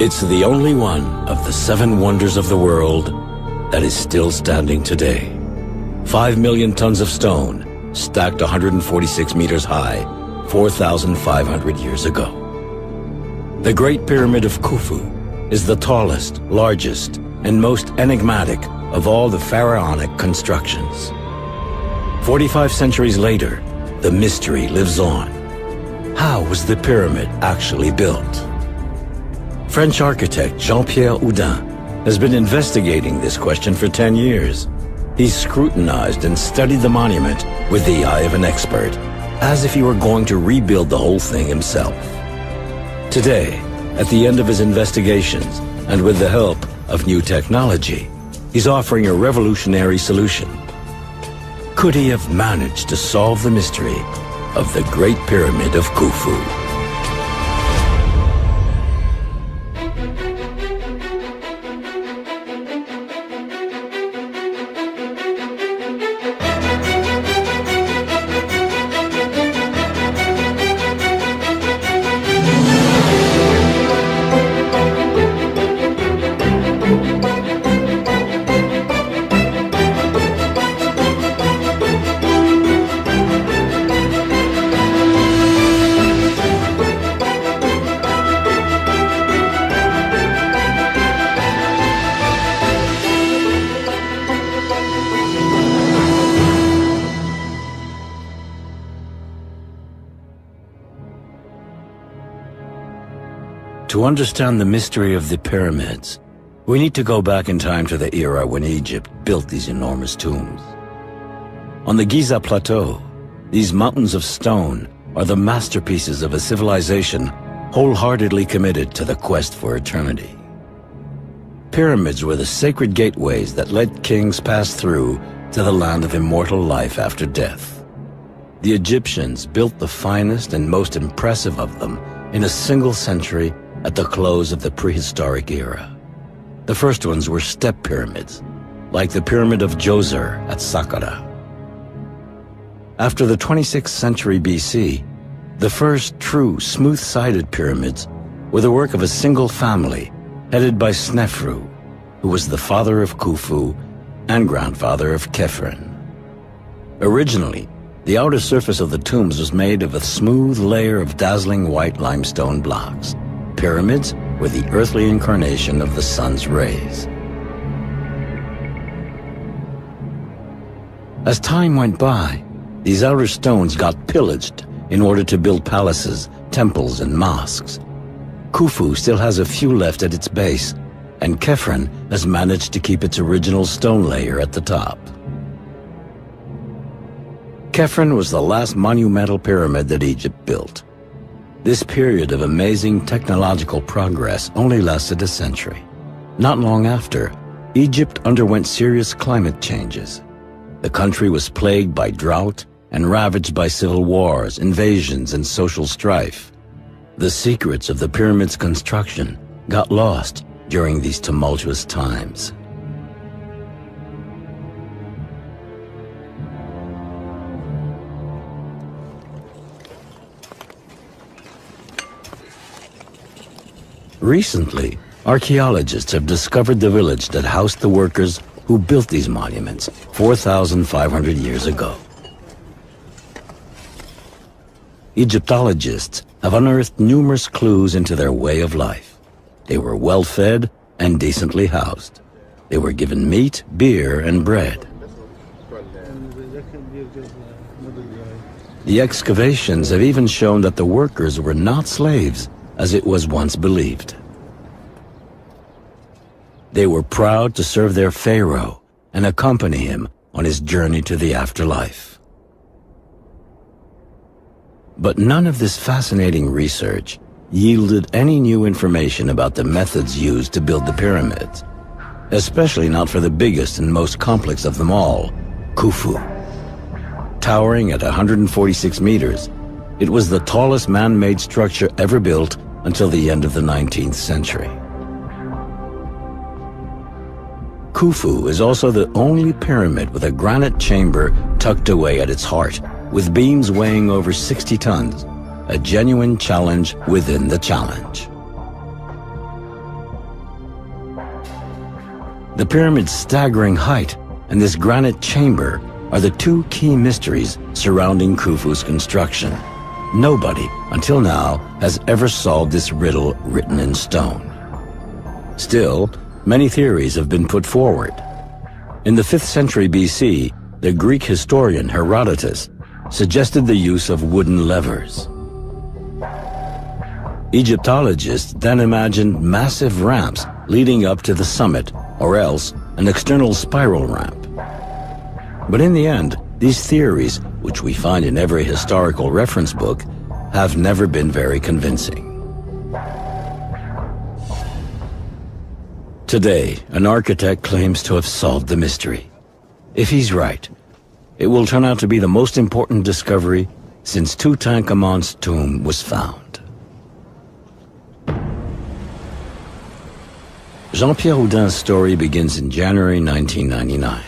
It's the only one of the 7 wonders of the world that is still standing today. 5 million tons of stone, stacked 146 meters high, 4,500 years ago. The Great Pyramid of Khufu is the tallest, largest, and most enigmatic of all the pharaonic constructions. 45 centuries later, the mystery lives on. How was the pyramid actually built? French architect Jean-Pierre Houdin has been investigating this question for 10 years. He's scrutinized and studied the monument with the eye of an expert, as if he were going to rebuild the whole thing himself. Today, at the end of his investigations, and with the help of new technology, he's offering a revolutionary solution. Could he have managed to solve the mystery of the Great Pyramid of Khufu? To understand the mystery of the pyramids, we need to go back in time to the era when Egypt built these enormous tombs. On the Giza Plateau, these mountains of stone are the masterpieces of a civilization wholeheartedly committed to the quest for eternity. Pyramids were the sacred gateways that let kings pass through to the land of immortal life after death. The Egyptians built the finest and most impressive of them in a single century at the close of the prehistoric era. The first ones were step pyramids, like the Pyramid of Djoser at Saqqara. After the 26th century BC, the first true smooth-sided pyramids were the work of a single family headed by Snefru, who was the father of Khufu and grandfather of Khephren. Originally, the outer surface of the tombs was made of a smooth layer of dazzling white limestone blocks. Pyramids were the earthly incarnation of the sun's rays. As time went by, these outer stones got pillaged in order to build palaces, temples, and mosques. Khufu still has a few left at its base, and Khephren has managed to keep its original stone layer at the top. Khephren was the last monumental pyramid that Egypt built. This period of amazing technological progress only lasted a century. Not long after, Egypt underwent serious climate changes. The country was plagued by drought and ravaged by civil wars, invasions, and social strife. The secrets of the pyramid's construction got lost during these tumultuous times. Recently, archaeologists have discovered the village that housed the workers who built these monuments 4,500 years ago. Egyptologists have unearthed numerous clues into their way of life. They were well-fed and decently housed. They were given meat, beer, and bread. The excavations have even shown that the workers were not slaves, as it was once believed. They were proud to serve their pharaoh and accompany him on his journey to the afterlife. But none of this fascinating research yielded any new information about the methods used to build the pyramids, especially not for the biggest and most complex of them all, Khufu. Towering at 146 meters, it was the tallest man-made structure ever built until the end of the 19th century. Khufu is also the only pyramid with a granite chamber tucked away at its heart, with beams weighing over 60 tons, a genuine challenge within the challenge. The pyramid's staggering height and this granite chamber are the two key mysteries surrounding Khufu's construction. Nobody, until now, has ever solved this riddle written in stone. Still, many theories have been put forward. In the 5th century BC, the Greek historian Herodotus suggested the use of wooden levers. Egyptologists then imagined massive ramps leading up to the summit, or else an external spiral ramp. But in the end, these theories, which we find in every historical reference book, have never been very convincing. Today, an architect claims to have solved the mystery. If he's right, it will turn out to be the most important discovery since Tutankhamun's tomb was found. Jean-Pierre Houdin's story begins in January 1999.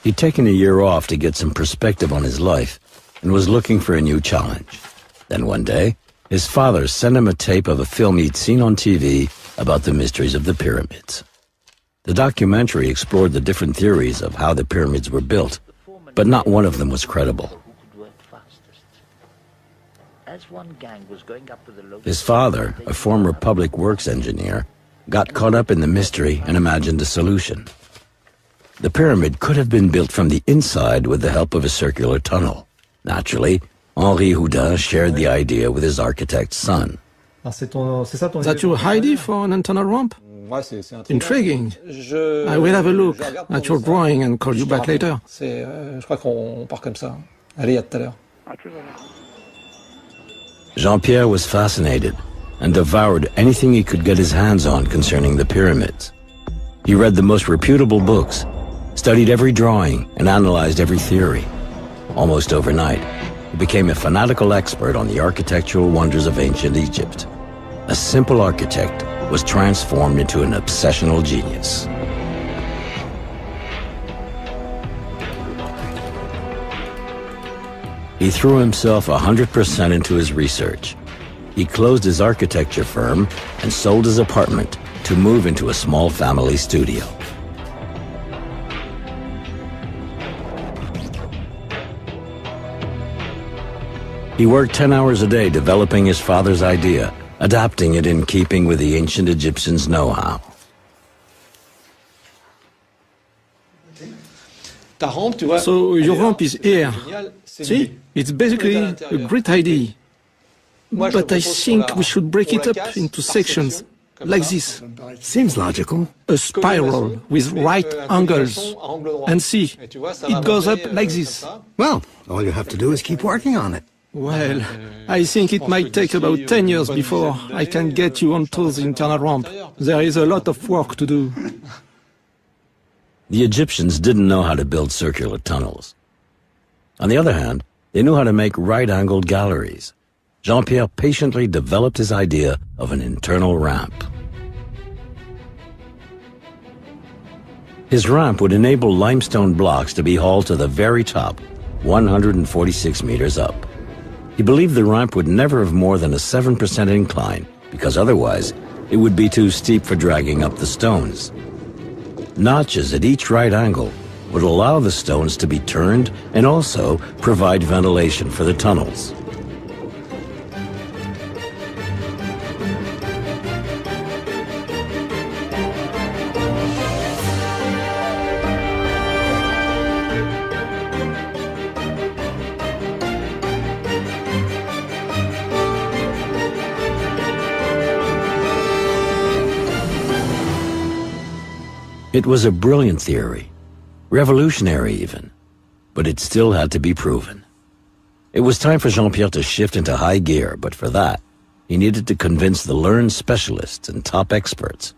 He'd taken a year off to get some perspective on his life and was looking for a new challenge. Then one day, his father sent him a tape of a film he'd seen on TV about the mysteries of the pyramids. The documentary explored the different theories of how the pyramids were built, but not one of them was credible. His father, a former public works engineer, got caught up in the mystery and imagined a solution. The pyramid could have been built from the inside with the help of a circular tunnel. Naturally, Henri Houdin shared the idea with his architect's son. That your idea for an internal ramp? Intriguing. I will have a look at your drawing and call you back later. Jean-Pierre was fascinated and devoured anything he could get his hands on concerning the pyramids. He read the most reputable books, studied every drawing, and analyzed every theory. Almost overnight, he became a fanatical expert on the architectural wonders of ancient Egypt. A simple architect was transformed into an obsessional genius. He threw himself 100% into his research. He closed his architecture firm and sold his apartment to move into a small family studio. He worked 10 hours a day developing his father's idea, adapting it in keeping with the ancient Egyptians' know-how. So your ramp is here. See, it's basically a great idea. But I think we should break it up into sections, like this. Seems logical. A spiral with right angles. And see, it goes up like this. Well, all you have to do is keep working on it. Well, I think it might take about 10 years before I can get you onto the internal ramp. There is a lot of work to do. The Egyptians didn't know how to build circular tunnels. On the other hand, they knew how to make right-angled galleries. Jean-Pierre patiently developed his idea of an internal ramp. His ramp would enable limestone blocks to be hauled to the very top, 146 meters up. He believed the ramp would never have more than a 7% incline, because otherwise it would be too steep for dragging up the stones. Notches at each right angle would allow the stones to be turned and also provide ventilation for the tunnels. It was a brilliant theory, revolutionary even, but it still had to be proven. It was time for Jean-Pierre to shift into high gear, but for that, he needed to convince the learned specialists and top experts.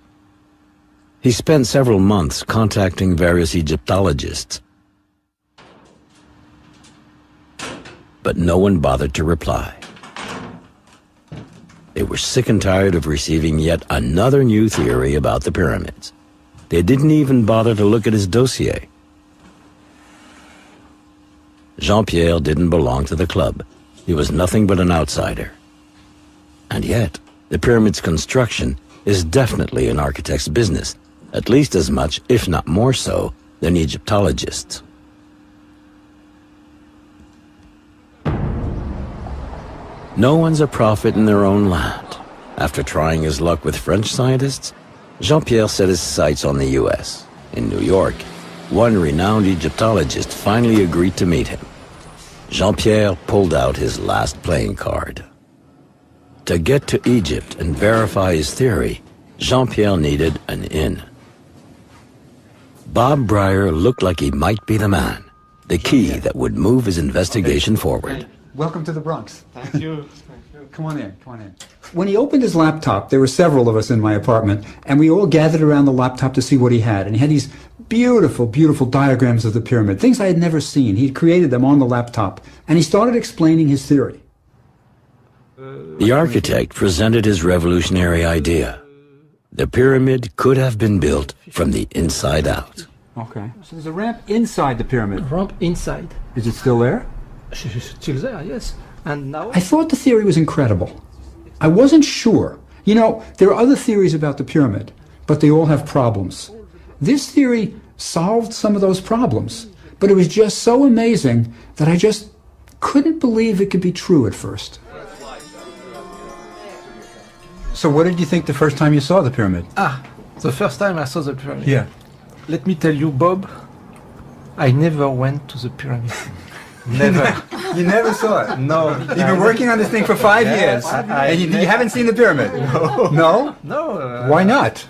He spent several months contacting various Egyptologists, but no one bothered to reply. They were sick and tired of receiving yet another new theory about the pyramids. They didn't even bother to look at his dossier. Jean-Pierre didn't belong to the club. He was nothing but an outsider. And yet, the pyramid's construction is definitely an architect's business, at least as much, if not more so, than Egyptologists. No one's a prophet in their own land. After trying his luck with French scientists, Jean-Pierre set his sights on the US. In New York, one renowned Egyptologist finally agreed to meet him. Jean-Pierre pulled out his last playing card. To get to Egypt and verify his theory, Jean-Pierre needed an in. Bob Brier looked like he might be the man, the key that would move his investigation forward. Welcome to the Bronx. Thank you. Come on in, come on in. When he opened his laptop, there were several of us in my apartment, and we all gathered around the laptop to see what he had. And he had these beautiful, beautiful diagrams of the pyramid, things I had never seen. He created them on the laptop, and he started explaining his theory. The architect presented his revolutionary idea. The pyramid could have been built from the inside out. Okay. So there's a ramp inside the pyramid. Ramp inside. Is it still there? Still there, yes. And now? I thought the theory was incredible. I wasn't sure. You know, there are other theories about the pyramid, but they all have problems. This theory solved some of those problems, but it was just so amazing that I just couldn't believe it could be true at first. So what did you think the first time you saw the pyramid? The first time I saw the pyramid. Yeah. Let me tell you, Bob, I never went to the pyramid. Never. You never saw it? No. You've been working on this thing for 5 years, and you haven't seen the pyramid? No. No? No. Why not?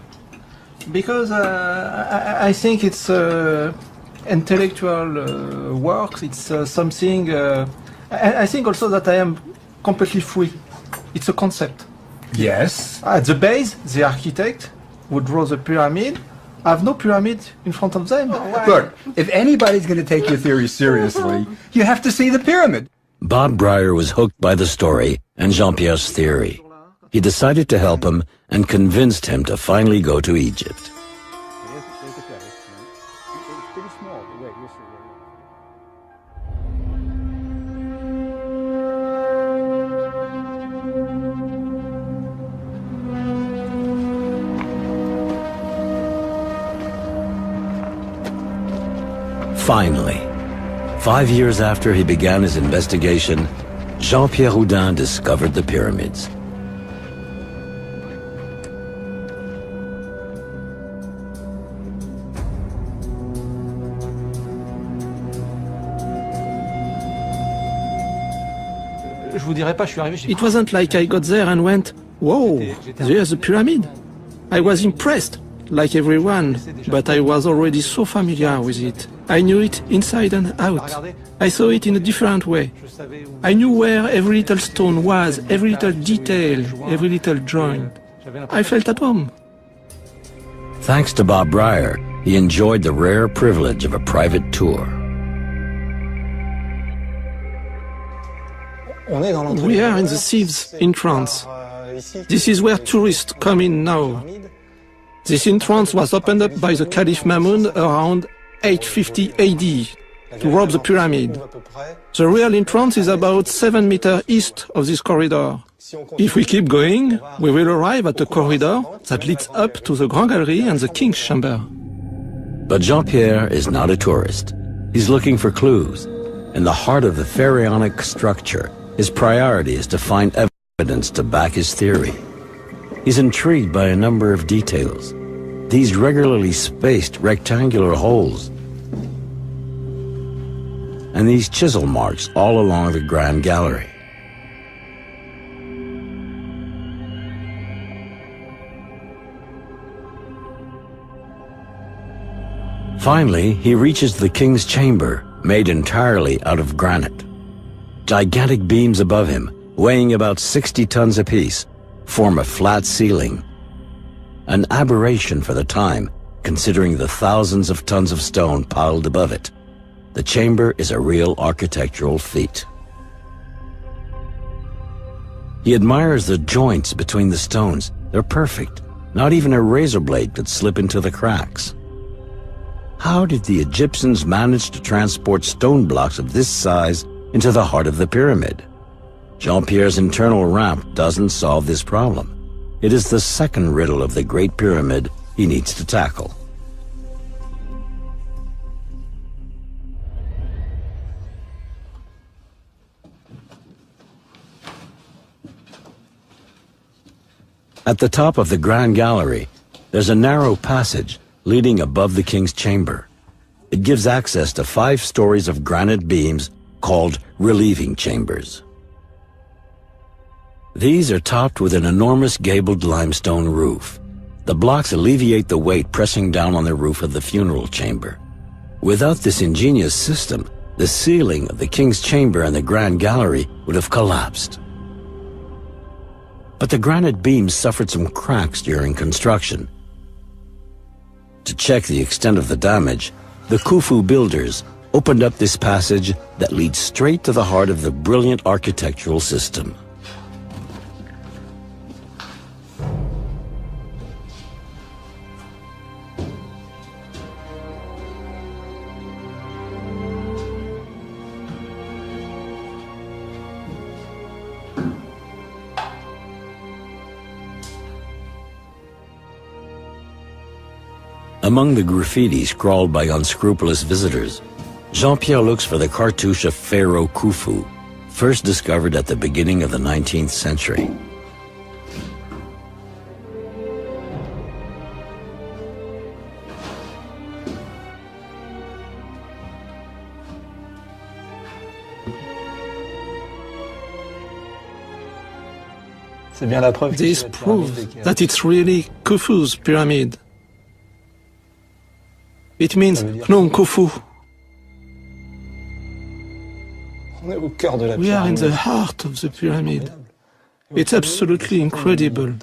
Because I think it's intellectual work. It's something. I think also that I am completely free. It's a concept. Yes. At the base, the architect would draw the pyramid. I have no pyramid in front of them. Look, if anybody's going to take your theory seriously, you have to see the pyramid. Bob Brier was hooked by the story and Jean-Pierre's theory. He decided to help him and convinced him to finally go to Egypt. Finally, 5 years after he began his investigation, Jean-Pierre Houdin discovered the pyramids. It wasn't like I got there and went, whoa, there's a pyramid. I was impressed, like everyone, but I was already so familiar with it. I knew it inside and out. I saw it in a different way. I knew where every little stone was, every little detail, every little joint. I felt at home. Thanks to Bob Brier, he enjoyed the rare privilege of a private tour. We are in the Thebes entrance. This is where tourists come in now. This entrance was opened up by the Caliph Mamun around 850 AD to rob the pyramid. The real entrance is about 7 meters east of this corridor. If we keep going, we will arrive at a corridor that leads up to the Grand Gallery and the King's Chamber. But Jean-Pierre is not a tourist. He's looking for clues. In the heart of the pharaonic structure, his priority is to find evidence to back his theory. He's intrigued by a number of details. These regularly spaced rectangular holes and these chisel marks all along the Grand Gallery. Finally, he reaches the King's Chamber, made entirely out of granite. Gigantic beams above him, weighing about 60 tons apiece, form a flat ceiling. An aberration for the time, considering the thousands of tons of stone piled above it. The chamber is a real architectural feat. He admires the joints between the stones. They're perfect. Not even a razor blade could slip into the cracks. How did the Egyptians manage to transport stone blocks of this size into the heart of the pyramid? Jean-Pierre's internal ramp doesn't solve this problem. It is the second riddle of the Great Pyramid he needs to tackle. At the top of the Grand Gallery, there's a narrow passage leading above the king's chamber. It gives access to 5 stories of granite beams called relieving chambers. These are topped with an enormous gabled limestone roof. The blocks alleviate the weight pressing down on the roof of the funeral chamber. Without this ingenious system, the ceiling of the king's chamber and the Grand Gallery would have collapsed. But the granite beams suffered some cracks during construction. To check the extent of the damage, the Khufu builders opened up this passage that leads straight to the heart of the brilliant architectural system. Among the graffiti scrawled by unscrupulous visitors, Jean-Pierre looks for the cartouche of Pharaoh Khufu, first discovered at the beginning of the 19th century. This proves that it's really Khufu's pyramid. It means Phnom Khufu. We are in the heart of the pyramid. It's absolutely incredible.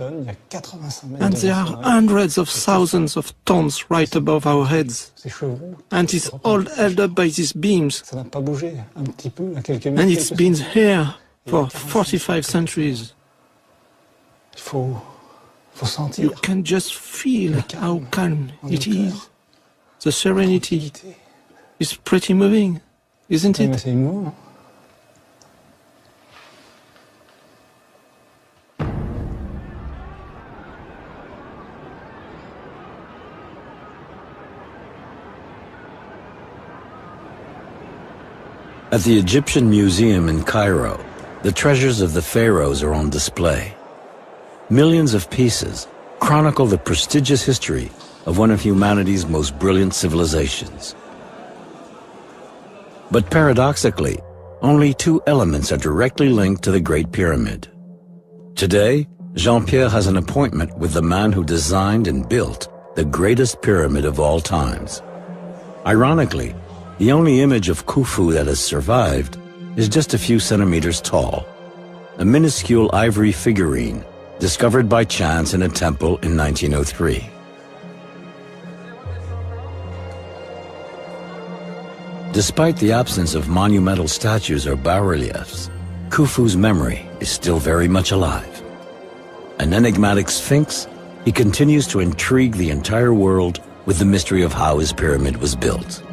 And there are hundreds of thousands of tons right above our heads. And it's all held up by these beams. And it's been here for 45 centuries. You can just feel how calm it is. The serenity is pretty moving, isn't it? At the Egyptian Museum in Cairo, the treasures of the pharaohs are on display. Millions of pieces chronicle the prestigious history of one of humanity's most brilliant civilizations. But paradoxically, only 2 elements are directly linked to the Great Pyramid. Today, Jean-Pierre has an appointment with the man who designed and built the greatest pyramid of all times. Ironically, the only image of Khufu that has survived is just a few centimeters tall, a minuscule ivory figurine discovered by chance in a temple in 1903. Despite the absence of monumental statues or bas-reliefs, Khufu's memory is still very much alive. An enigmatic sphinx, he continues to intrigue the entire world with the mystery of how his pyramid was built.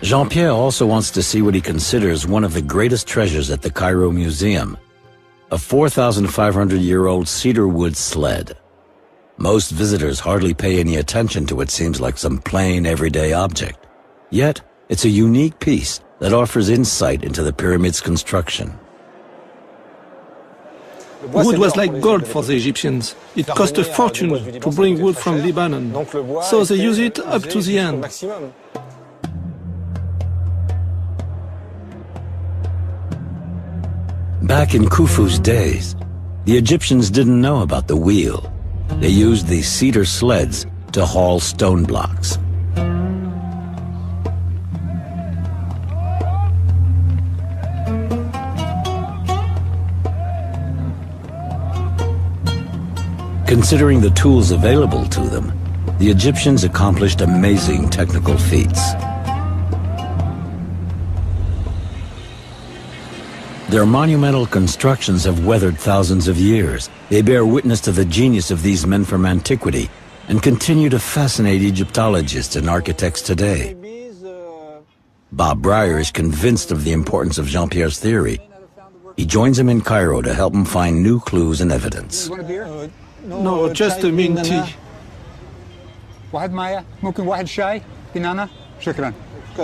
Jean-Pierre also wants to see what he considers one of the greatest treasures at the Cairo Museum, a 4,500-year-old cedar wood sled. Most visitors hardly pay any attention to what seems like some plain, everyday object. Yet, it's a unique piece that offers insight into the pyramid's construction. Wood was like gold for the Egyptians. It cost a fortune to bring wood from Lebanon, so they use it up to the end. Back in Khufu's days, the Egyptians didn't know about the wheel. They used these cedar sleds to haul stone blocks. Considering the tools available to them, the Egyptians accomplished amazing technical feats. Their monumental constructions have weathered thousands of years. They bear witness to the genius of these men from antiquity and continue to fascinate Egyptologists and architects today. Bob Breyer is convinced of the importance of Jean-Pierre's theory. He joins him in Cairo to help him find new clues and evidence. No, just a mint tea.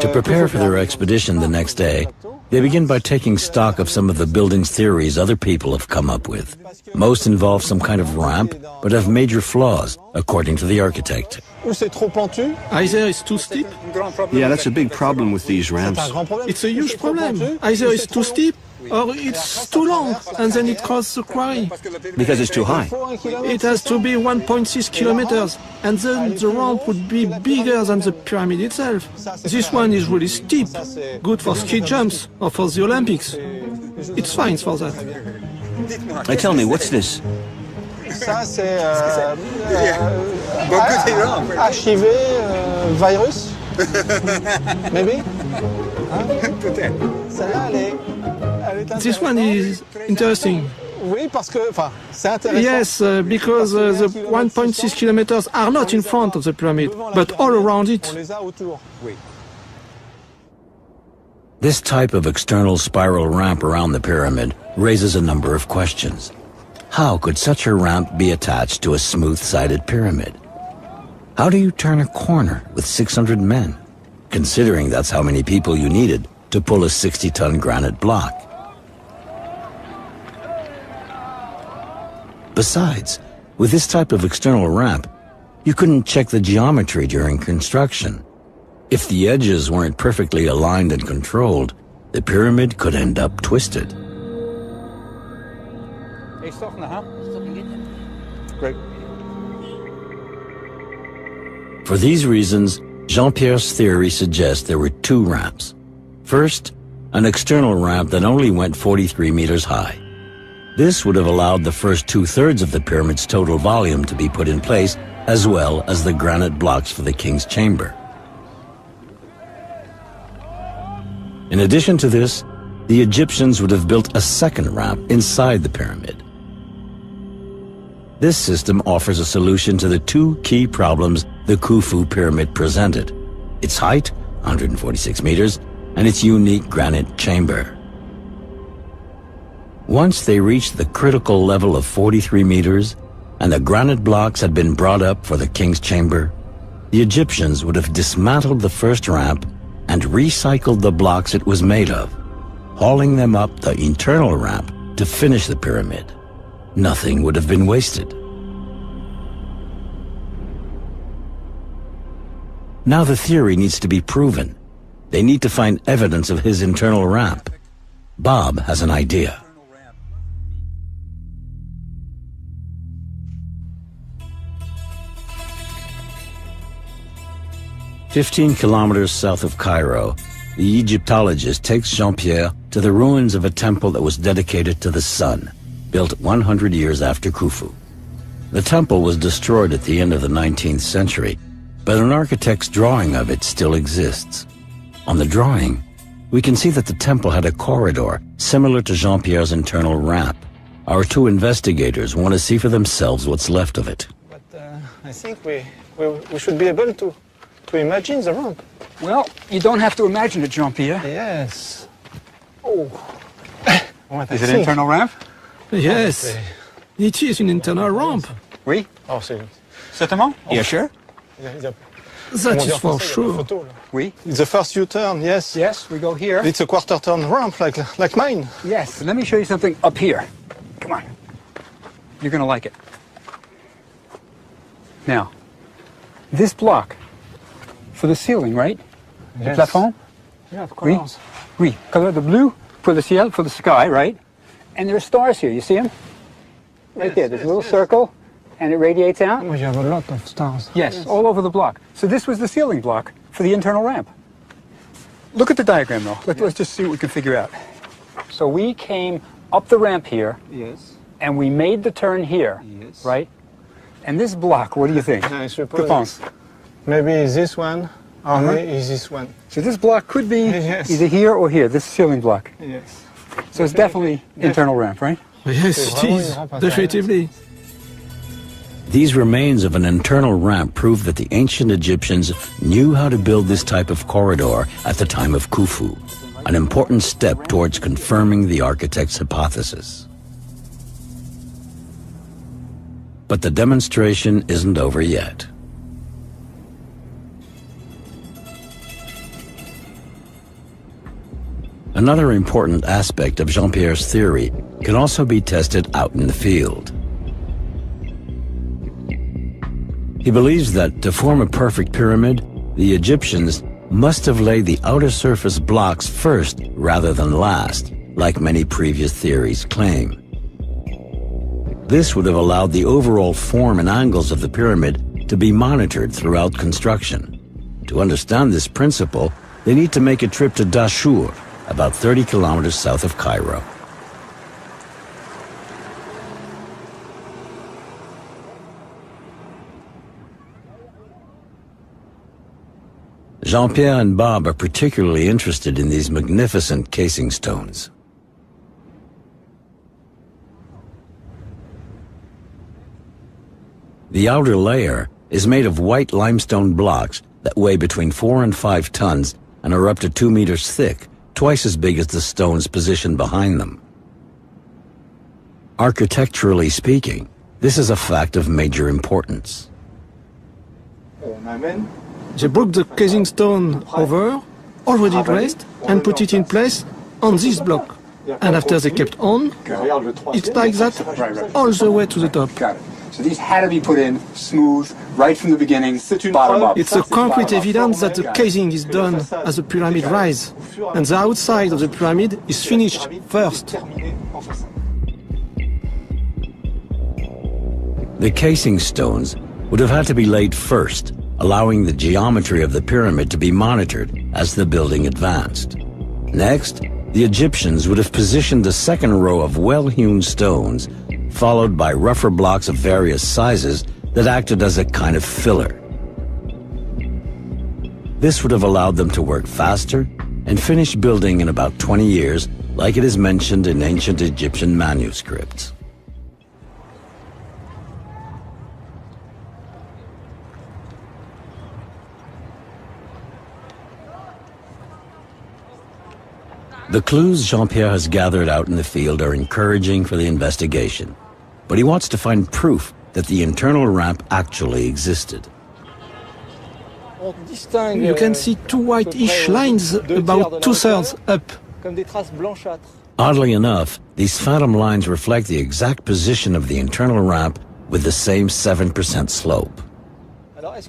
To prepare for their expedition the next day, they begin by taking stock of some of the building's theories other people have come up with. Most involve some kind of ramp, but have major flaws, according to the architect. Either it's too steep. Yeah, that's a big problem with these ramps. It's a huge problem. Either it's too steep or it's too long, and then it causes a quarry. Because it's too high. It has to be 1.6 kilometers, and then the ramp would be bigger than the pyramid itself. This one is really steep, good for ski jumps or for the Olympics. It's fine for that. Tell me, what's this? Ça, c'est HIV virus. Maybe? This one is interesting. Yes, because the 1.6 kilometers are not in front of the pyramid, but all around it. This type of external spiral ramp around the pyramid raises a number of questions. How could such a ramp be attached to a smooth-sided pyramid? How do you turn a corner with 600 men, considering that's how many people you needed to pull a 60-ton granite block? Besides, with this type of external ramp, you couldn't check the geometry during construction. If the edges weren't perfectly aligned and controlled, the pyramid could end up twisted. Great. For these reasons, Jean-Pierre's theory suggests there were two ramps. First, an external ramp that only went 43 meters high. This would have allowed the first 2/3 of the pyramid's total volume to be put in place, as well as the granite blocks for the king's chamber. In addition to this, the Egyptians would have built a second ramp inside the pyramid. This system offers a solution to the two key problems the Khufu pyramid presented: its height, 146 meters, and its unique granite chamber. Once they reached the critical level of 43 meters, and the granite blocks had been brought up for the king's chamber, the Egyptians would have dismantled the first ramp and recycled the blocks it was made of, hauling them up the internal ramp to finish the pyramid. Nothing would have been wasted. Now the theory needs to be proven. They need to find evidence of his internal ramp. Bob has an idea. 15 kilometers south of Cairo, the Egyptologist takes Jean-Pierre to the ruins of a temple that was dedicated to the sun, built 100 years after Khufu. The temple was destroyed at the end of the 19th century, but an architect's drawing of it still exists. On the drawing, we can see that the temple had a corridor similar to Jean-Pierre's internal ramp. Our two investigators want to see for themselves what's left of it. But I think we should be able to imagine the ramp. Well, you don't have to imagine it, Jean-Pierre. Yes. Oh. Is it an internal ramp? Yes, it is an internal ramp. Oui. Oh, c'est... Certainement? You're sure? That is for sure. Oui. It's the first U-turn, yes. Yes, we go here. It's a quarter-turn ramp like mine. Yes, let me show you something up here. Come on. You're going to like it. Now, this block for the ceiling, right? Yes. The plafond? Yeah, of course. Oui. Color the blue for the ciel, for the sky, right? And there are stars here. You see them? Right there. There's a little circle, and it radiates out. Oh, you have a lot of stars. Yes, all over the block. So this was the ceiling block for the internal ramp. Look at the diagram, though. Let's just see what we can figure out. So we came up the ramp here. Yes. And we made the turn here, Yes. right? And this block, what do you think? I Que suppose penses? maybe it's this one, or maybe it's this one. So this block could be Yes. either here or here, this ceiling block. Yes. So it's definitely internal ramp, right? Yes, it is, definitively. These remains of an internal ramp prove that the ancient Egyptians knew how to build this type of corridor at the time of Khufu. an important step towards confirming the architect's hypothesis. But the demonstration isn't over yet. Another important aspect of Jean-Pierre's theory can also be tested out in the field. He believes that to form a perfect pyramid, the Egyptians must have laid the outer surface blocks first rather than last, like many previous theories claim. This would have allowed the overall form and angles of the pyramid to be monitored throughout construction. To understand this principle, they need to make a trip to Dahshur, about 30 kilometers south of Cairo. Jean-Pierre and Bob are particularly interested in these magnificent casing stones. The outer layer is made of white limestone blocks that weigh between 4 and 5 tons and are up to 2 meters thick, twice as big as the stones positioned behind them. Architecturally speaking, this is a fact of major importance. They broke the casing stone over, already dressed, and put it in place on this block. And after they kept on, it's like that all the way to the top. Got it. So these had to be put in smooth, right from the beginning, bottom up. It's a concrete evidence that the casing is done as the pyramid rise, and the outside of the pyramid is finished first. The casing stones would have had to be laid first, allowing the geometry of the pyramid to be monitored as the building advanced. Next, the Egyptians would have positioned a second row of well-hewn stones, followed by rougher blocks of various sizes that acted as a kind of filler. This would have allowed them to work faster and finish building in about 20 years, like it is mentioned in ancient Egyptian manuscripts. The clues Jean-Pierre has gathered out in the field are encouraging for the investigation, but he wants to find proof that the internal ramp actually existed. You can see two whitish lines about 2/3 up. Oddly enough, these phantom lines reflect the exact position of the internal ramp with the same 7% slope.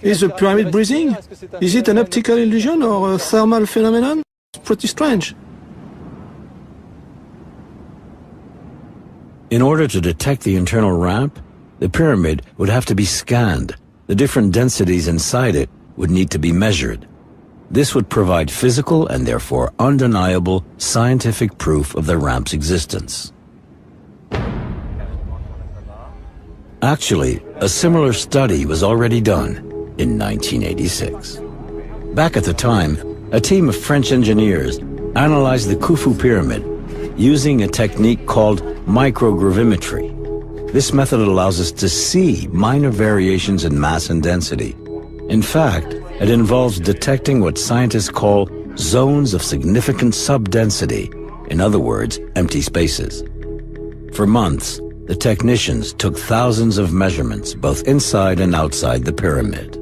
Is the pyramid breathing? Is it an optical illusion or a thermal phenomenon? It's pretty strange. In order to detect the internal ramp, the pyramid would have to be scanned. The different densities inside it would need to be measured. This would provide physical and therefore undeniable scientific proof of the ramp's existence. Actually, a similar study was already done in 1986. Back at the time, a team of French engineers analyzed the Khufu pyramid using a technique called microgravimetry. This method allows us to see minor variations in mass and density. In fact, it involves detecting what scientists call zones of significant subdensity, in other words, empty spaces. For months, the technicians took thousands of measurements, both inside and outside the pyramid.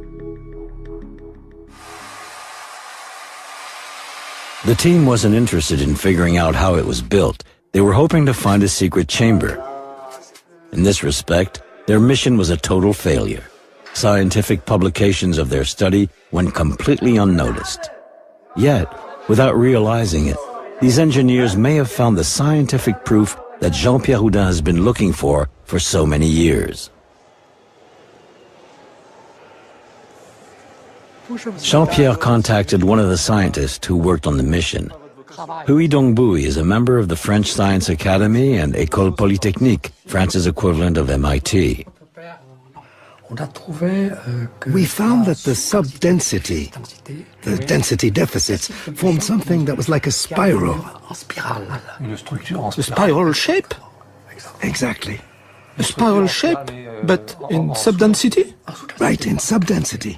The team wasn't interested in figuring out how it was built. They were hoping to find a secret chamber. In this respect, their mission was a total failure. Scientific publications of their study went completely unnoticed. Yet, without realizing it, these engineers may have found the scientific proof that Jean-Pierre Houdin has been looking for so many years. Jean-Pierre contacted one of the scientists who worked on the mission. Huy Dongbui is a member of the French Science Academy and École Polytechnique, France's equivalent of MIT. We found that the subdensity, the density deficits, formed something that was like a spiral. A spiral shape? Exactly. A spiral shape, but in subdensity? Right, in subdensity.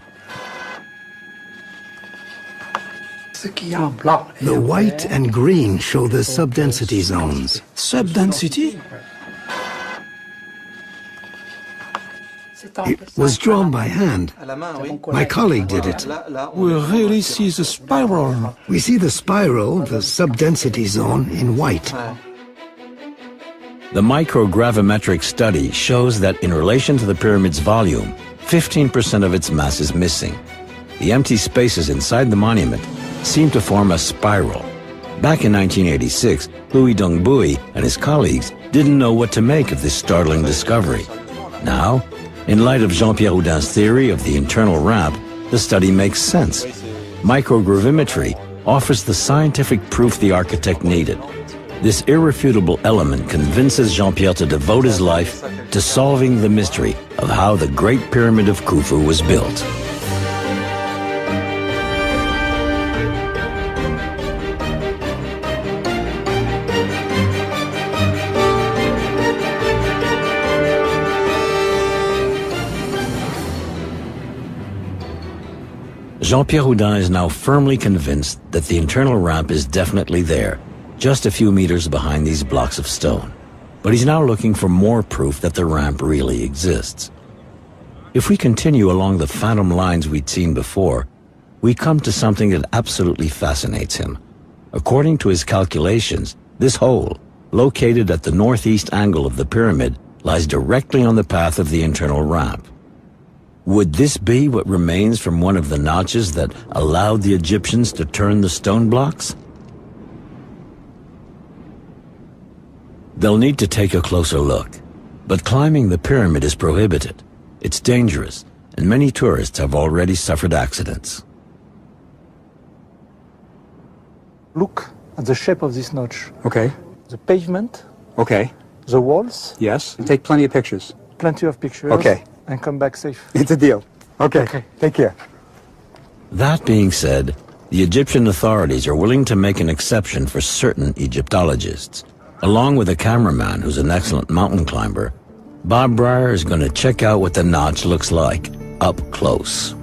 The white and green show the subdensity zones. Subdensity? It was drawn by hand. My colleague did it. We really see the spiral. We see the spiral, the subdensity zone, in white. The microgravimetric study shows that in relation to the pyramid's volume, 15% of its mass is missing. The empty spaces inside the monument seem to form a spiral. Back in 1986, Louis Dongbui and his colleagues didn't know what to make of this startling discovery. Now, in light of Jean-Pierre Houdin's theory of the internal ramp, the study makes sense. Microgravimetry offers the scientific proof the architect needed. This irrefutable element convinces Jean-Pierre to devote his life to solving the mystery of how the Great Pyramid of Khufu was built. Jean-Pierre Houdin is now firmly convinced that the internal ramp is definitely there, just a few meters behind these blocks of stone. But he's now looking for more proof that the ramp really exists. If we continue along the phantom lines we'd seen before, we come to something that absolutely fascinates him. According to his calculations, this hole, located at the northeast angle of the pyramid, lies directly on the path of the internal ramp. Would this be what remains from one of the notches that allowed the Egyptians to turn the stone blocks? They'll need to take a closer look, but climbing the pyramid is prohibited. It's dangerous, and many tourists have already suffered accidents. Look at the shape of this notch. Okay. The pavement, Okay. the walls, Yes. And take plenty of pictures. plenty of pictures. Okay. And come back safe. It's a deal. Okay. Okay. Take care. That being said, the Egyptian authorities are willing to make an exception for certain Egyptologists. Along with a cameraman who's an excellent mountain climber, Bob Breyer is going to check out what the notch looks like up close.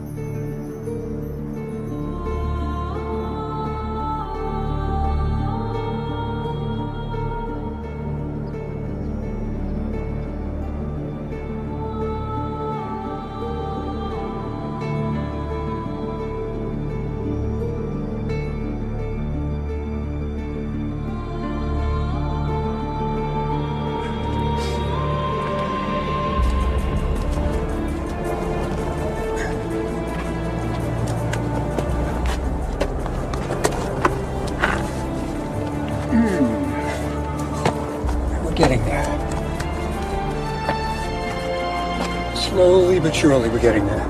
Getting there. Slowly but surely we're getting there.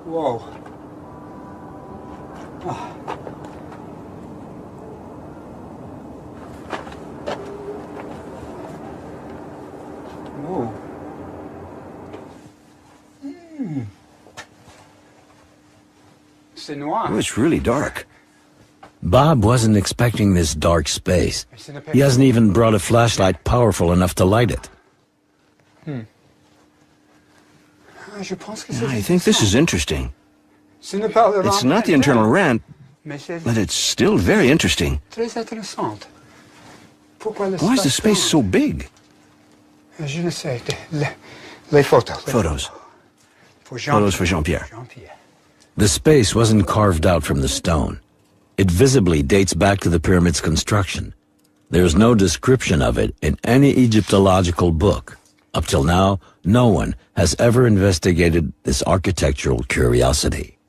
Whoa. Whoa. Oh, it's really dark. Bob wasn't expecting this dark space. He hasn't even brought a flashlight powerful enough to light it. I think this is interesting. It's not the internal ramp, but it's still very interesting. Why is the space so big? Photos. Photos for Jean-Pierre. The space wasn't carved out from the stone. It visibly dates back to the pyramid's construction. There's no description of it in any Egyptological book. Up till now, no one has ever investigated this architectural curiosity.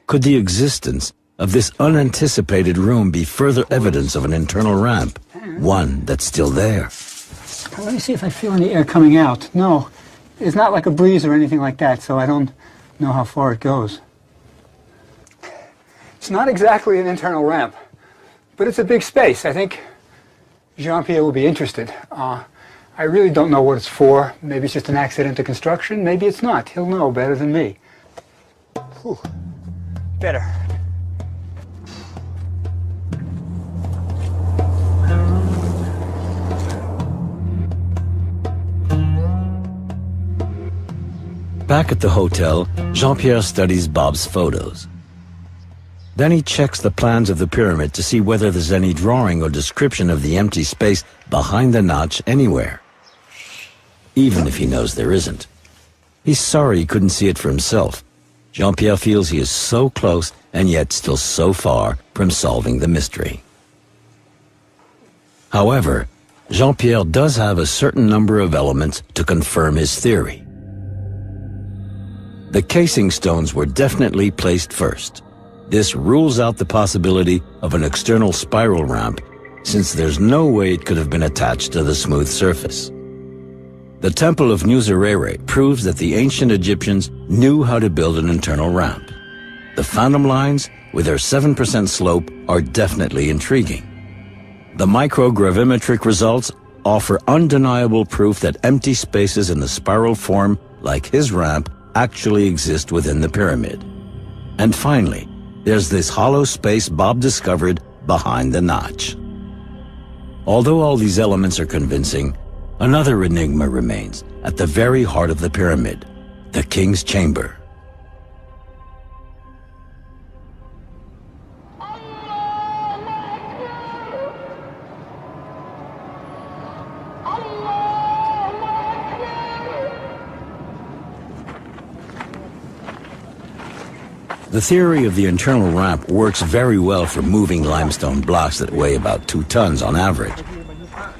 Could the existence of this unanticipated room be further evidence of an internal ramp, one that's still there? Let me see if I feel any air coming out. No, it's not like a breeze or anything like that, so I don't know how far it goes. It's not exactly an internal ramp, but it's a big space. I think Jean-Pierre will be interested. I really don't know what it's for. Maybe it's just an accident to construction. Maybe it's not. He'll know better than me. Whew. Better. Back at the hotel, Jean-Pierre studies Bob's photos. Then he checks the plans of the pyramid to see whether there's any drawing or description of the empty space behind the notch anywhere. Even if he knows there isn't. He's sorry he couldn't see it for himself. Jean-Pierre feels he is so close and yet still so far from solving the mystery. However, Jean-Pierre does have a certain number of elements to confirm his theory. The casing stones were definitely placed first. This rules out the possibility of an external spiral ramp, since there's no way it could have been attached to the smooth surface. The Temple of Nusirere proves that the ancient Egyptians knew how to build an internal ramp. The phantom lines, with their 7% slope, are definitely intriguing. The microgravimetric results offer undeniable proof that empty spaces in the spiral form, like his ramp, actually exist within the pyramid. And finally, there's this hollow space Bob discovered behind the notch. Although all these elements are convincing, another enigma remains at the very heart of the pyramid, the King's Chamber. The theory of the internal ramp works very well for moving limestone blocks that weigh about 2 tons on average.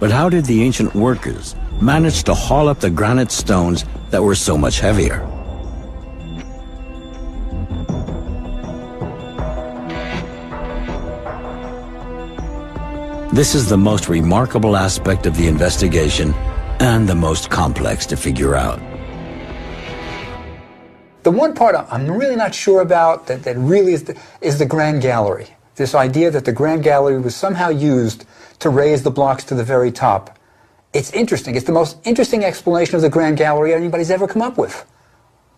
But how did the ancient workers manage to haul up the granite stones that were so much heavier? This is the most remarkable aspect of the investigation and the most complex to figure out. The one part I'm really not sure about that really is the Grand Gallery. This idea that the Grand Gallery was somehow used to raise the blocks to the very top. It's interesting. It's the most interesting explanation of the Grand Gallery anybody's ever come up with.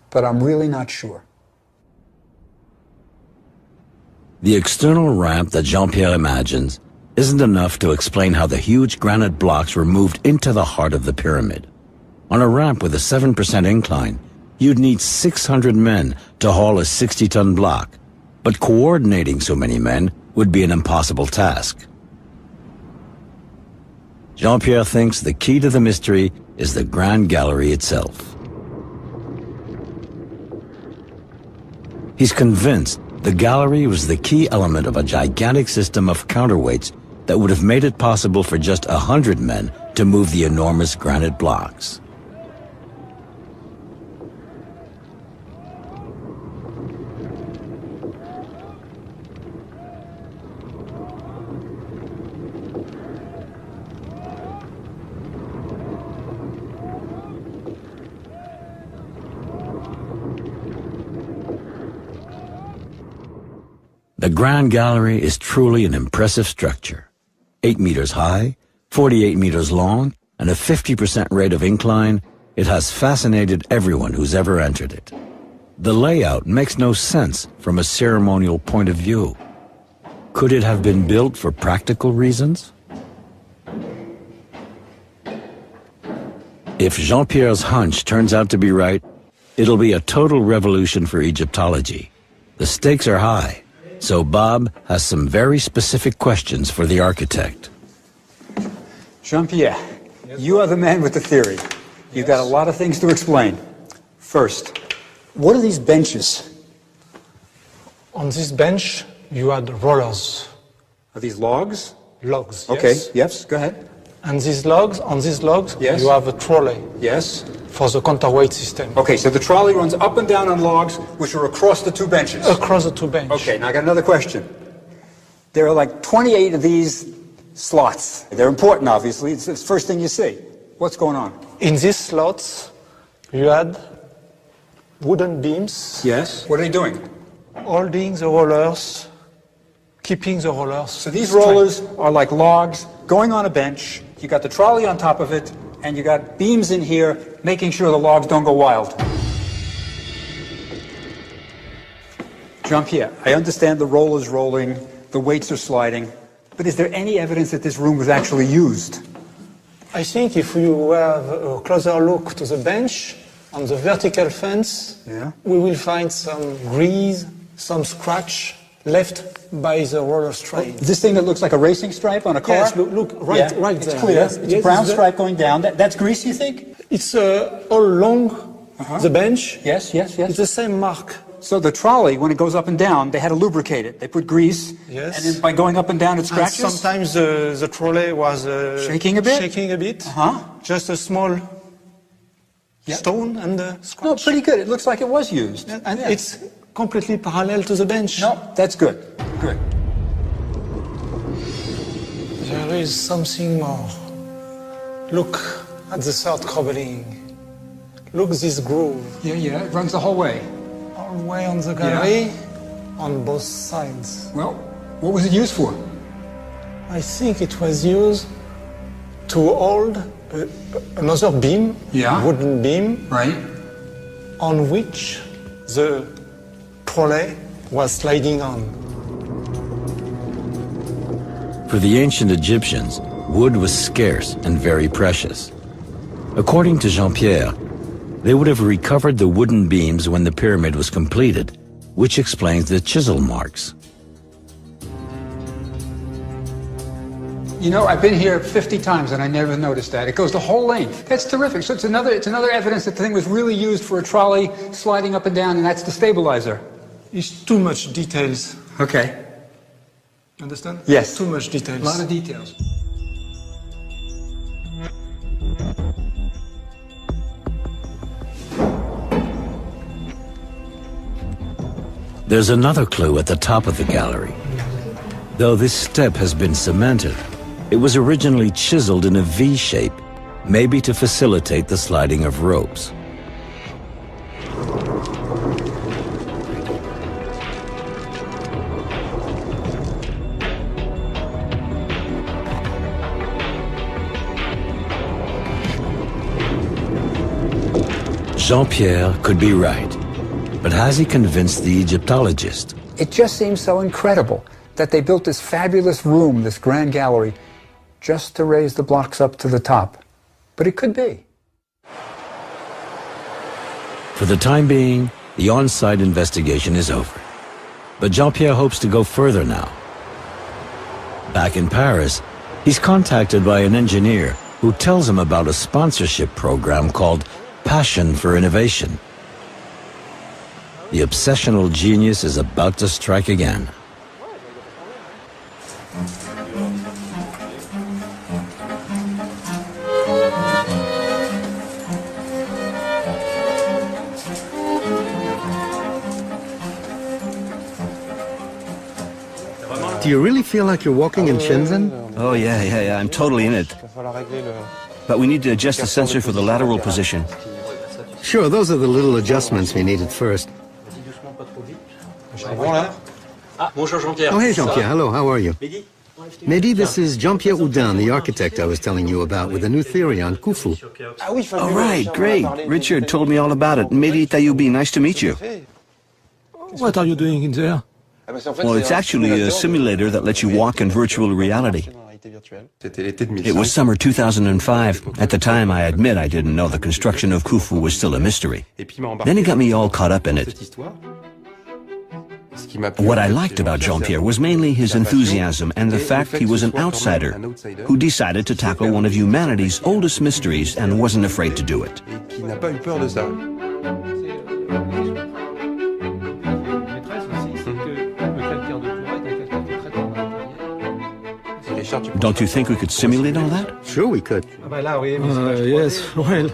But I'm really not sure. The external ramp that Jean-Pierre imagines isn't enough to explain how the huge granite blocks were moved into the heart of the pyramid. On a ramp with a 7% incline, you'd need 600 men to haul a 60-ton block, but coordinating so many men would be an impossible task. Jean-Pierre thinks the key to the mystery is the Grand Gallery itself. He's convinced the gallery was the key element of a gigantic system of counterweights that would have made it possible for just 100 men to move the enormous granite blocks. The Grand Gallery is truly an impressive structure. 8 meters high, 48 meters long, and a 50% rate of incline, it has fascinated everyone who's ever entered it. The layout makes no sense from a ceremonial point of view. Could it have been built for practical reasons? If Jean-Pierre's hunch turns out to be right, it'll be a total revolution for Egyptology. The stakes are high. So Bob has some very specific questions for the architect. Jean-Pierre, you are the man with the theory. You've got a lot of things to explain. First, what are these benches? On this bench, you had rollers. Are these logs? Logs, yes. Okay, yes, go ahead. And these logs, on these logs, yes, you have a trolley. Yes. For the counterweight system. Okay, so the trolley runs up and down on logs, which are across the 2 benches. Across the 2 benches. Okay, now I got another question. There are like 28 of these slots. They're important, obviously. It's the first thing you see. What's going on? In these slots, you had wooden beams. Yes. What are they doing? Holding the rollers, keeping the rollers. So these rollers are like logs going on a bench. You got the trolley on top of it, and you got beams in here making sure the logs don't go wild. Jean-Pierre, I understand the rollers rolling, the weights are sliding, but is there any evidence that this room was actually used? I think if you have a closer look to the bench, on the vertical fence, we will find some grease, some scratch left by the roller strain. This thing that looks like a racing stripe on a car? Yes, look right there. It's clear. Yes, it's a brown stripe going down. That's grease, you think? It's all along the bench. Yes. It's the same mark. So the trolley, when it goes up and down, they had to lubricate it. They put grease, yes. And then by going up and down, it scratches? And sometimes the trolley was shaking a bit. Just a small stone and scratch. No, pretty good. It looks like it was used. And it's completely parallel to the bench. No, that's good. Good. There is something more. Look at the third cobbling. Look this groove. Yeah, it runs the whole way. All the way on the gallery, on both sides. Well, what was it used for? I think it was used to hold another beam, wooden beam, right, on which the trolley was sliding on. For the ancient Egyptians, wood was scarce and very precious. According to Jean-Pierre, they would have recovered the wooden beams when the pyramid was completed, which explains the chisel marks. You know, I've been here 50 times and I never noticed that. It goes the whole length. That's terrific. So it's another evidence that the thing was really used for a trolley sliding up and down, and that's the stabilizer. It's too much details. Okay. Understand? Yes. Too much details. A lot of details. There's another clue at the top of the gallery. Though this step has been cemented, it was originally chiseled in a V shape, maybe to facilitate the sliding of ropes. Jean-Pierre could be right, but has he convinced the Egyptologist? It just seems so incredible that they built this fabulous room, this grand gallery, just to raise the blocks up to the top. But it could be. For the time being, the on-site investigation is over. But Jean-Pierre hopes to go further now. Back in Paris, he's contacted by an engineer who tells him about a sponsorship program called Passion for Innovation. The obsessional genius is about to strike again. Do you really feel like you're walking in Shenzhen? Oh, yeah, I'm totally in it. But we need to adjust the sensor for the lateral position. Sure, those are the little adjustments we needed first. Oh, hey, Jean-Pierre. Hello, how are you? Mehdi, this is Jean-Pierre Houdin, the architect I was telling you about, with a new theory on Khufu. All right, great. Richard told me all about it. Mehdi Tayyoubi, nice to meet you. What are you doing in there? Well, it's actually a simulator that lets you walk in virtual reality. It was summer 2005. At the time, I admit I didn't know the construction of Khufu was still a mystery. Then he got me all caught up in it. What I liked about Jean-Pierre was mainly his enthusiasm and the fact he was an outsider who decided to tackle one of humanity's oldest mysteries and wasn't afraid to do it. Don't you think we could simulate all that? Sure we could. Yes, well,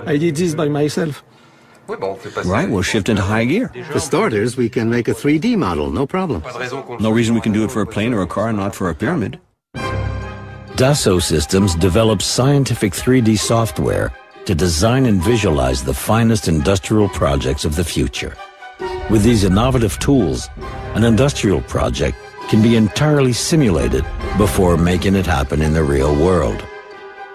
I did this by myself. Right, we'll shift into high gear. For starters, we can make a 3D model, no problem. No reason we can do it for a plane or a car, not for a pyramid. Dassault Systems develops scientific 3D software to design and visualize the finest industrial projects of the future. With these innovative tools, an industrial project can be entirely simulated before making it happen in the real world.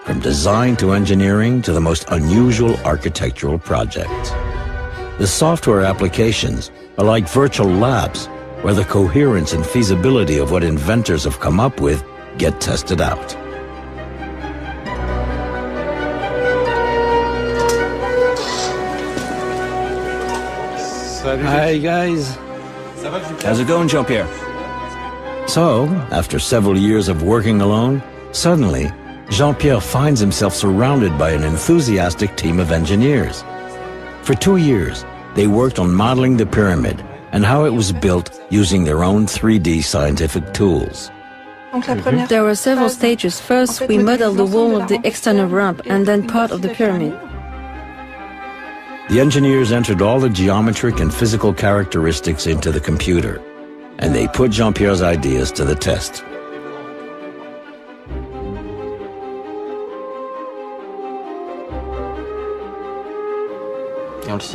From design to engineering to the most unusual architectural projects. The software applications are like virtual labs where the coherence and feasibility of what inventors have come up with get tested out. Hi, guys. How's it going, Jean-Pierre? So, after several years of working alone, suddenly, Jean-Pierre finds himself surrounded by an enthusiastic team of engineers. For 2 years, they worked on modeling the pyramid and how it was built using their own 3D scientific tools. There were several stages. First, we modeled the wall of the external ramp and then part of the pyramid. The engineers entered all the geometric and physical characteristics into the computer, and they put Jean-Pierre's ideas to the test.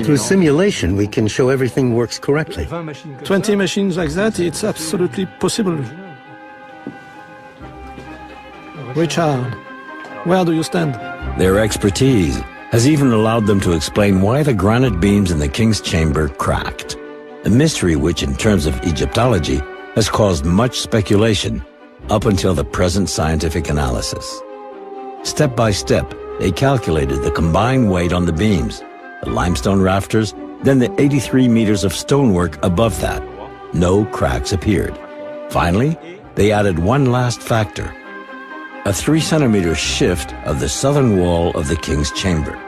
Through simulation, we can show everything works correctly. 20 machines like that, it's absolutely possible. Richard, where do you stand? Their expertise has even allowed them to explain why the granite beams in the king's chamber cracked, a mystery which, in terms of Egyptology, has caused much speculation up until the present scientific analysis. Step by step, they calculated the combined weight on the beams, the limestone rafters, then the 83 meters of stonework above that. No cracks appeared. Finally, they added one last factor: a 3-centimeter shift of the southern wall of the king's chamber.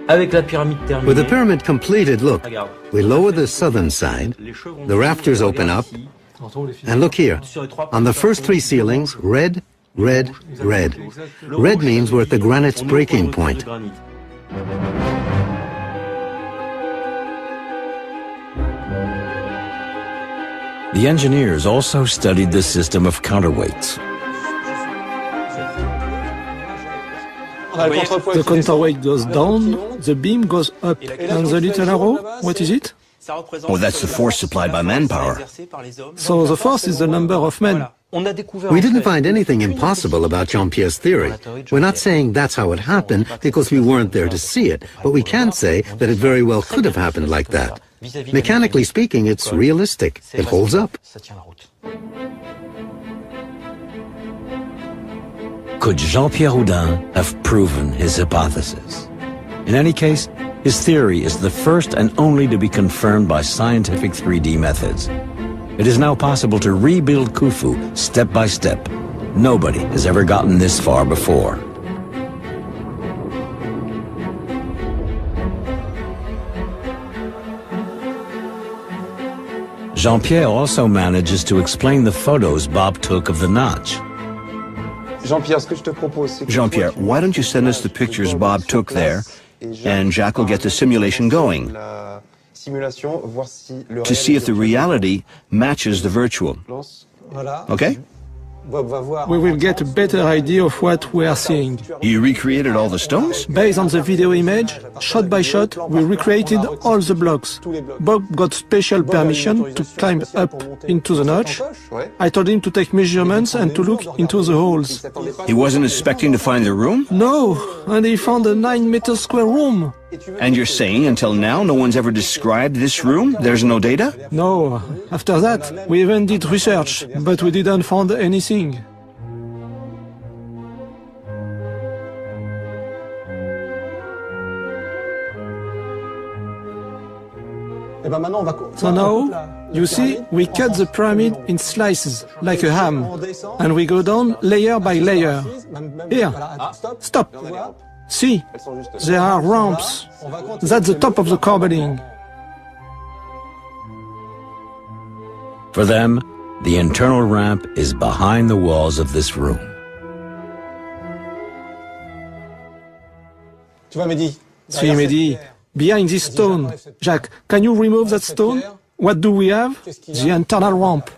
With the pyramid completed, look, we lower the southern side, the rafters open up, and look here, on the first 3 ceilings, red, red, red. Red means we're at the granite's breaking point. The engineers also studied the system of counterweights. The counterweight goes down, the beam goes up, and the little arrow, what is it? Oh, that's the force supplied by manpower. So the force is the number of men. We didn't find anything impossible about Jean-Pierre's theory. We're not saying that's how it happened because we weren't there to see it, but we can say that it very well could have happened like that. Mechanically speaking, it's realistic. It holds up. Could Jean-Pierre Houdin have proven his hypothesis? In any case, his theory is the first and only to be confirmed by scientific 3D methods. It is now possible to rebuild Khufu step by step. Nobody has ever gotten this far before. Jean-Pierre also manages to explain the photos Bob took of the notch. Jean-Pierre, why don't you send us the pictures Bob took there, and Jacques will get the simulation going to see if the reality matches the virtual. Okay? We will get a better idea of what we are seeing. You recreated all the stones? Based on the video image, shot by shot, we recreated all the blocks. Bob got special permission to climb up into the notch. I told him to take measurements and to look into the holes. He wasn't expecting to find the room? No, and he found a 9-meter square room. And you're saying until now no one's ever described this room? There's no data? No. After that, we even did research, but we didn't find anything. So now, you see, we cut the pyramid in slices, like a ham, and we go down layer by layer. Here, stop. See, there are ramps. That's the top of the corbelling. For them, the internal ramp is behind the walls of this room. See, Mehdi, behind this stone. Jacques, can you remove that stone? What do we have? The internal ramp.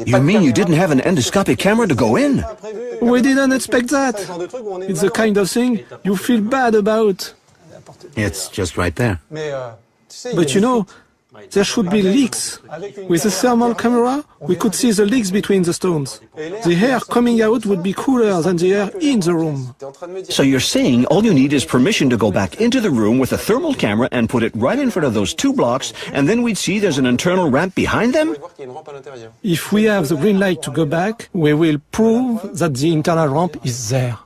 You mean you didn't have an endoscopic camera to go in? We didn't expect that. It's the kind of thing you feel bad about. It's just right there. But you know, there should be leaks. With a thermal camera, we could see the leaks between the stones. The air coming out would be cooler than the air in the room. So you're saying all you need is permission to go back into the room with a thermal camera and put it right in front of those 2 blocks, and then we'd see there's an internal ramp behind them? If we have the green light to go back, we will prove that the internal ramp is there.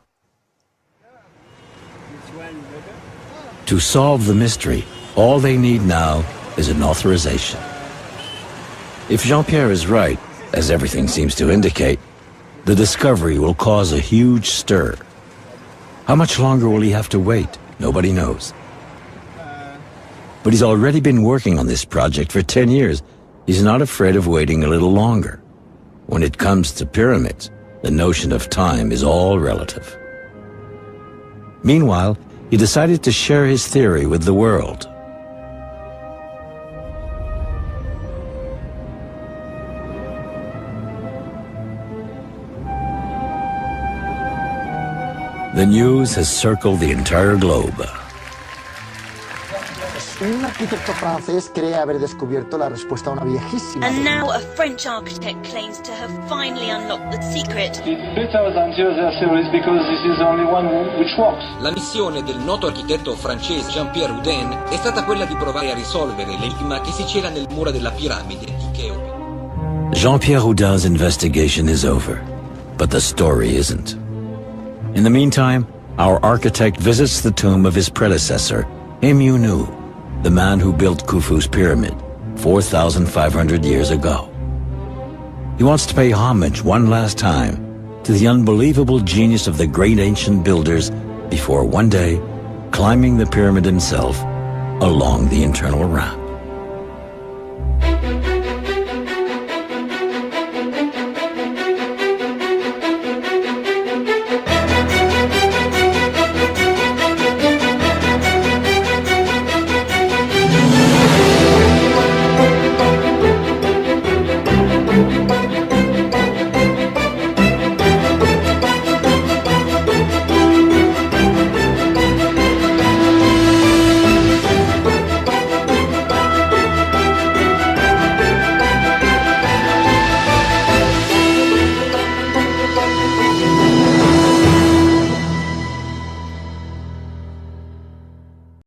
To solve the mystery, all they need now is an authorization. If Jean-Pierre is right, as everything seems to indicate, the discovery will cause a huge stir. How much longer will he have to wait? Nobody knows. But he's already been working on this project for 10 years. He's not afraid of waiting a little longer. When it comes to pyramids, the notion of time is all relative. Meanwhile, he decided to share his theory with the world. The news has circled the entire globe. Un arquitecto francés cree haber descubierto la respuesta a una viejísima. And now a French architect claims to have finally unlocked the secret. It's better than the other theories because this is the only one which works. La missione del noto architetto francese Jean-Pierre Houdin è stata quella di provare a risolvere l'enigma che si cela nel muro della piramide di Cheops. Jean-Pierre Houdin's investigation is over, but the story isn't. In the meantime, our architect visits the tomb of his predecessor, Eumunu, the man who built Khufu's pyramid 4,500 years ago. He wants to pay homage one last time to the unbelievable genius of the great ancient builders before one day climbing the pyramid himself along the internal ramp.